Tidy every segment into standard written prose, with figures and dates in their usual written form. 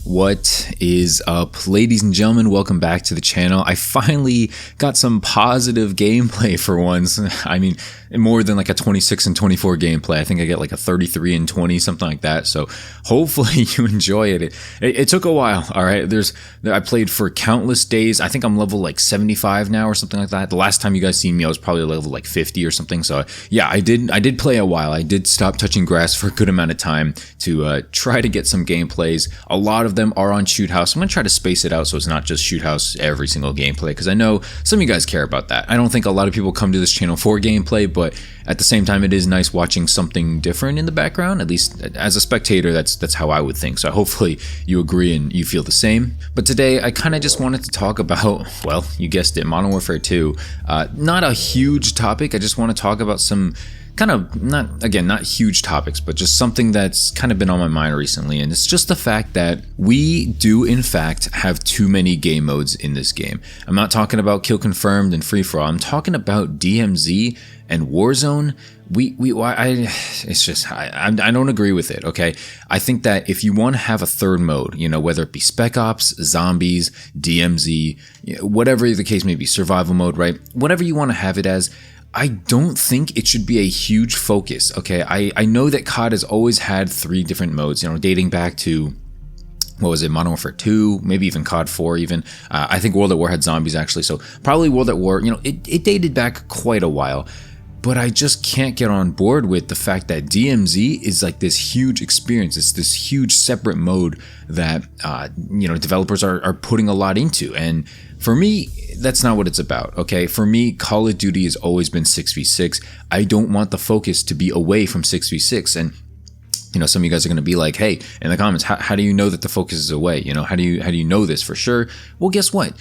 What is up, ladies and gentlemen? Welcome back to the channel. I finally got some positive gameplay for once. I mean, more than like a 26 and 24 gameplay. I think I get like a 33 and 20, something like that. So hopefully you enjoy it. It took a while. All right. I played for countless days. I think I'm level like 75 now or something like that. The last time you guys seen me, I was probably level like 50 or something. So yeah, I did play a while. I did stop touching grass for a good amount of time to try to get some gameplays. A lot of them are on Shoot House. I'm going to try to space it out so it's not just Shoot House every single gameplay, because I know some of you guys care about that. I don't think a lot of people come to this channel for gameplay, but at the same time, it is nice watching something different in the background. At least as a spectator, that's how I would think. So hopefully you agree and you feel the same. But today, I kind of just wanted to talk about, well, you guessed it, Modern Warfare 2. Not a huge topic. I just want to talk about some kind of, not huge topics, but just something that's kind of been on my mind recently. And it's just the fact that we do, in fact, have too many game modes in this game. I'm not talking about Kill Confirmed and Free For All. I'm talking about DMZ and Warzone. I don't agree with it, okay? I think that if you want to have a third mode, whether it be Spec Ops, Zombies, DMZ, whatever the case may be, survival mode, right? Whatever you want to have it as, I don't think it should be a huge focus, okay? I know that COD has always had 3 different modes, dating back to, what was it, Modern Warfare 2, maybe even COD 4 even. I think World at War had zombies actually, so probably World at War, it dated back quite a while. But I just can't get on board with the fact that DMZ is like this huge experience. It's this huge separate mode that, developers are putting a lot into. And for me, that's not what it's about, okay? For me, Call of Duty has always been 6v6. I don't want the focus to be away from 6v6. And some of you guys are going to be like, hey, in the comments, how do you know that the focus is away? How do you know this for sure? Well, guess what?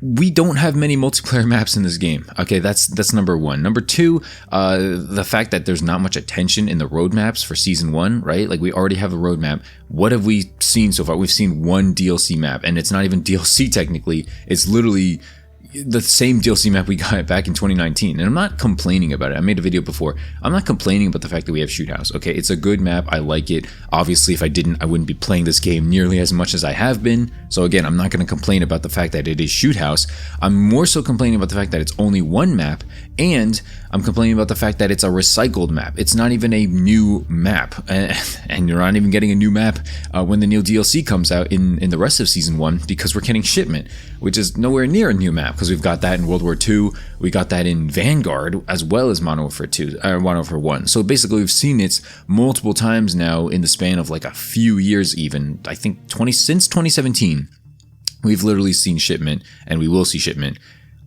We don't have many multiplayer maps in this game. Okay, that's number one. Number two, the fact that there's not much attention in the roadmaps for season 1, right? Like, we already have a roadmap. What have we seen so far? We've seen one DLC map, and it's not even DLC technically. It's literally the same DLC map we got back in 2019. And I'm not complaining about it. I made a video before. I'm not complaining about the fact that we have Shoot House. Okay, it's a good map. I like it. Obviously, if I didn't, I wouldn't be playing this game nearly as much as I have been. So again, I'm not going to complain about the fact that it is Shoot House. I'm more so complaining about the fact that it's only one map, and I'm complaining about the fact that it's a recycled map. It's not even a new map, and you're not even getting a new map when the new DLC comes out in the rest of Season 1, because we're getting Shipment, which is nowhere near a new map, because we've got that in World War II, we got that in Vanguard, as well as Modern Warfare 2, Modern Warfare 1. So basically, we've seen it multiple times now in the span of like a few years even. I think since 2017, we've literally seen Shipment, and we will see Shipment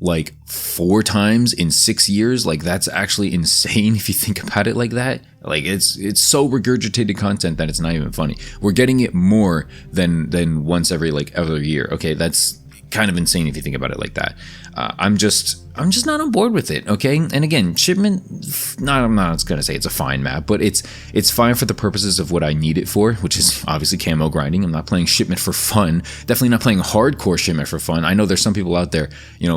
like 4 times in 6 years. Like, that's actually insane if you think about it like that. Like, it's so regurgitated content that it's not even funny. We're getting it more than once every year. Okay, that's kind of insane if you think about it like that. I'm just not on board with it, okay? And again, Shipment, I'm not gonna say it's a fine map, but it's fine for the purposes of what I need it for, which is obviously camo grinding. I'm not playing Shipment for fun. Definitely not playing hardcore Shipment for fun. I know there's some people out there,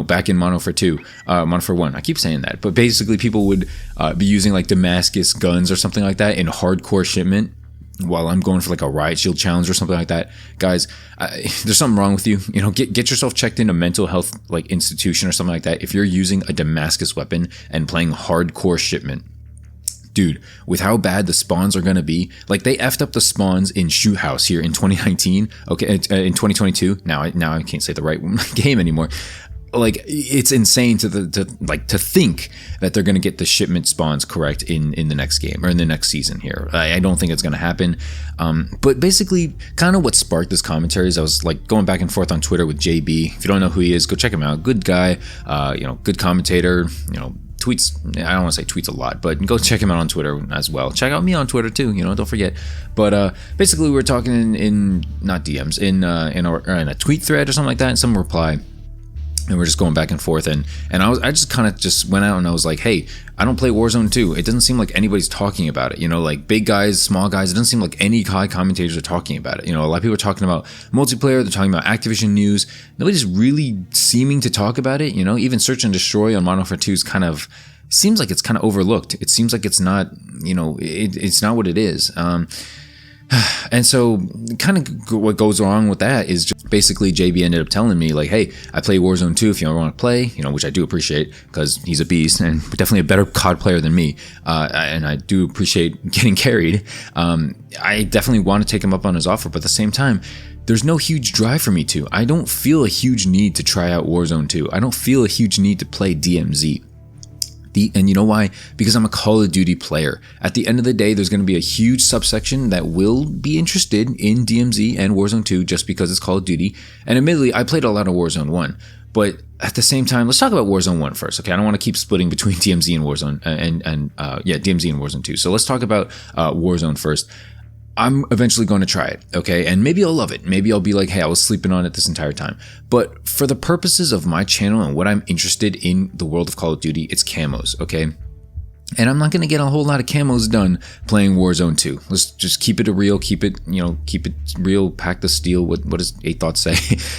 back in Modern Warfare 2, Modern Warfare 1, I keep saying that, but basically people would be using like Damascus guns or something like that in hardcore Shipment, while I'm going for like a riot shield challenge or something like that. Guys, there's something wrong with you. Get yourself checked in a mental health like institution or something like that if you're using a Damascus weapon and playing hardcore Shipment. Dude, with how bad the spawns are gonna be, like, they effed up the spawns in Shoot House here in 2019, okay, in 2022. Now I can't say the right game anymore. Like, it's insane to think that they're going to get the Shipment spawns correct in the next game or in the next season here. I don't think it's going to happen. But basically, kind of what sparked this commentary is I was like going back and forth on Twitter with JB. If you don't know who he is, go check him out. Good guy, good commentator, tweets. I don't want to say tweets a lot, but go check him out on Twitter as well. Check out me on Twitter too, don't forget. But basically, we were talking in not DMs, in a tweet thread or something like that, and some reply. And we're just going back and forth, and I just kind of just went out and I was like, hey, I don't play Warzone 2. It doesn't seem like anybody's talking about it. Like big guys, small guys, it doesn't seem like any high commentators are talking about it. A lot of people are talking about multiplayer, they're talking about Activision news. Nobody's really seeming to talk about it. Even Search and Destroy on Modern Warfare 2 is seems like it's kind of overlooked. It seems like it's not, it's not what it is. And so kind of what goes wrong with that is just basically JB ended up telling me like, hey, I play Warzone 2 if you want to play, which I do appreciate because he's a beast and definitely a better COD player than me. And I do appreciate getting carried. I definitely want to take him up on his offer, but at the same time, there's no huge drive for me to. I don't feel a huge need to try out Warzone 2. I don't feel a huge need to play DMZ. And you know why? Because I'm a Call of Duty player. At the end of the day, there's going to be a huge subsection that will be interested in DMZ and Warzone 2 just because it's Call of Duty. And admittedly, I played a lot of Warzone 1. But at the same time, let's talk about Warzone 1 first, okay? I don't want to keep splitting between DMZ and Warzone DMZ and Warzone 2. So let's talk about Warzone first. I'm eventually going to try it, okay? And maybe I'll love it. Maybe I'll be like, hey, I was sleeping on it this entire time. But for the purposes of my channel and what I'm interested in the world of Call of Duty, it's camos, okay? And I'm not going to get a whole lot of camos done playing Warzone 2. Let's just keep it real, keep it real, pack the steel. What does 8 Thoughts say?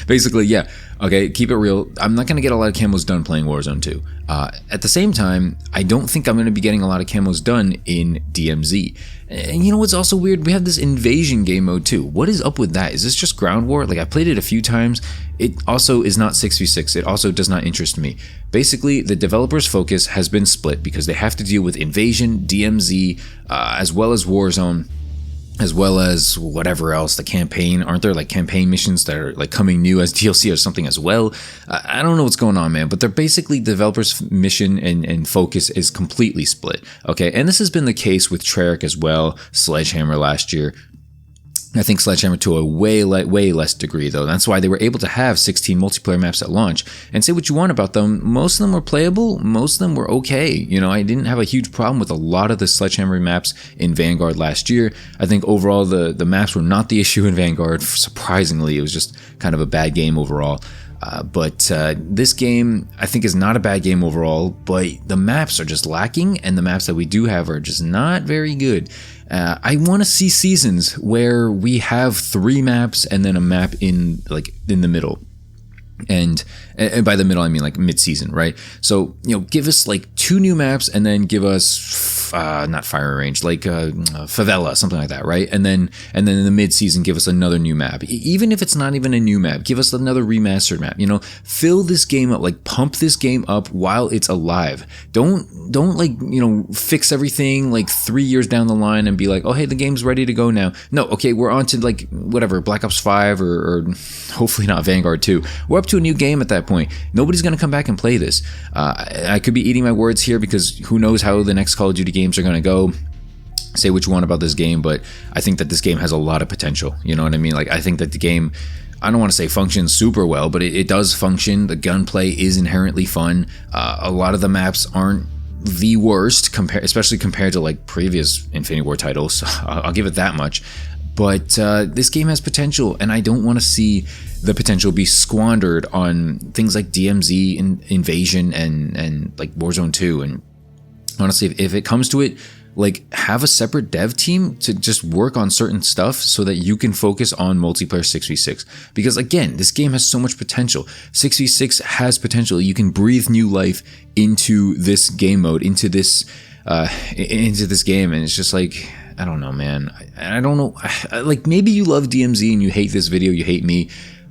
Basically, yeah. Okay, keep it real. I'm not going to get a lot of camos done playing Warzone 2. At the same time, I don't think I'm going to be getting a lot of camos done in DMZ. And you know what's also weird? We have this invasion game mode too. What is up with that? Is this just ground war? Like, I played it a few times. It also is not 6v6. It also does not interest me. Basically, the developers' focus has been split because they have to deal with invasion, DMZ, as well as Warzone, as well as whatever else, the campaign. Aren't there like campaign missions that are like coming new as DLC or something as well? I don't know what's going on, man, but they're basically developers' mission and focus is completely split. Okay, and this has been the case with Treyarch as well, Sledgehammer last year. I think Sledgehammer to a way less degree, though. That's why they were able to have 16 multiplayer maps at launch. And say what you want about them, most of them were playable, most of them were okay. I didn't have a huge problem with a lot of the Sledgehammer maps in Vanguard last year. I think overall the maps were not the issue in Vanguard. Surprisingly, it was just kind of a bad game overall. But this game, I think, is not a bad game overall, but the maps are just lacking, and the maps that we do have are just not very good. I want to see seasons where we have 3 maps and then a map in the middle. And by the middle, I mean like mid-season, right? So, give us like 2 new maps and then give us, not Fire Range, like Favela, something like that, right? And then in the mid-season, give us another new map. Even if it's not even a new map, give us another remastered map, fill this game up, like pump this game up while it's alive. Don't fix everything like 3 years down the line and be like, oh, hey, the game's ready to go now. No, okay, we're on to like whatever, Black Ops 5 or hopefully not Vanguard 2. We're up to a new game at that point. Nobody's going to come back and play this. I could be eating my words here because who knows how the next Call of Duty games are going to go. Say what you want about this game, but I think that this game has a lot of potential. You know what I mean? Like, I think that the game, I don't want to say functions super well, but it does function. The gunplay is inherently fun. A lot of the maps aren't the worst, especially compared to like previous Infinity War titles. I'll give it that much. But this game has potential, and I don't want to see the potential be squandered on things like DMZ, Invasion, and like Warzone 2. And honestly, if it comes to it, like, have a separate dev team to just work on certain stuff so that you can focus on multiplayer 6v6. Because again, this game has so much potential. 6v6 has potential. You can breathe new life into this game mode, into this game, and it's just like, I don't know, man. I don't know. Like, maybe you love DMZ and you hate this video, you hate me.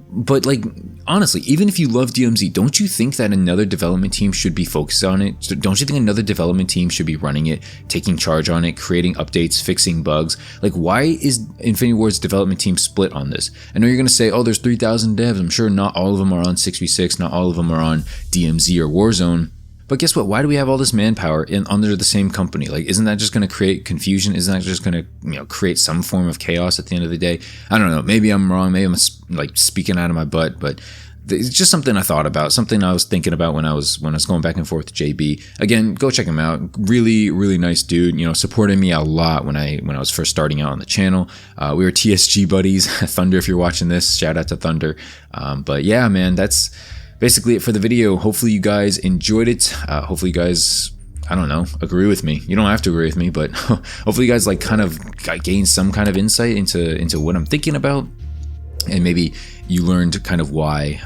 But like, honestly, even if you love DMZ, don't you think that another development team should be focused on it? Don't you think another development team should be running it, taking charge on it, creating updates, fixing bugs? Like, why is Infinity Ward's development team split on this? I know you're going to say, oh, there's 3,000 devs. I'm sure not all of them are on 6v6, not all of them are on DMZ or Warzone. But guess what? Why do we have all this manpower under the same company? Like, isn't that just going to create confusion? Isn't that just going to, create some form of chaos at the end of the day? I don't know. Maybe I'm wrong. Maybe I'm like speaking out of my butt. But it's just something I thought about, something I was thinking about when I was going back and forth to JB. Again, go check him out. Really, really nice dude. Supported me a lot when I was first starting out on the channel. We were TSG buddies. Thunder, if you're watching this, shout out to Thunder. But yeah, man, that's basically it for the video. Hopefully you guys enjoyed it. Hopefully you guys, I don't know, agree with me. You don't have to agree with me, but hopefully you guys like kind of gain some kind of insight into what I'm thinking about. And maybe you learned kind of why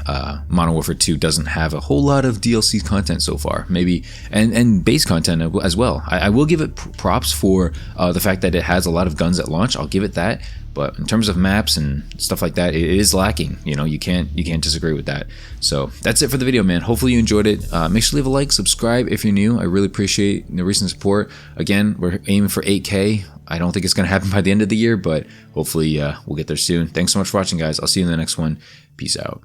Modern Warfare 2 doesn't have a whole lot of DLC content so far. Maybe, and base content as well. I will give it props for the fact that it has a lot of guns at launch. I'll give it that. But in terms of maps and stuff like that, it is lacking. You know, you can't disagree with that. So that's it for the video, man. Hopefully you enjoyed it. Make sure to leave a like, subscribe if you're new. I really appreciate the recent support. Again, we're aiming for 8K. I don't think it's going to happen by the end of the year, but hopefully we'll get there soon. Thanks so much for watching, guys. I'll see you in the next one. Peace out.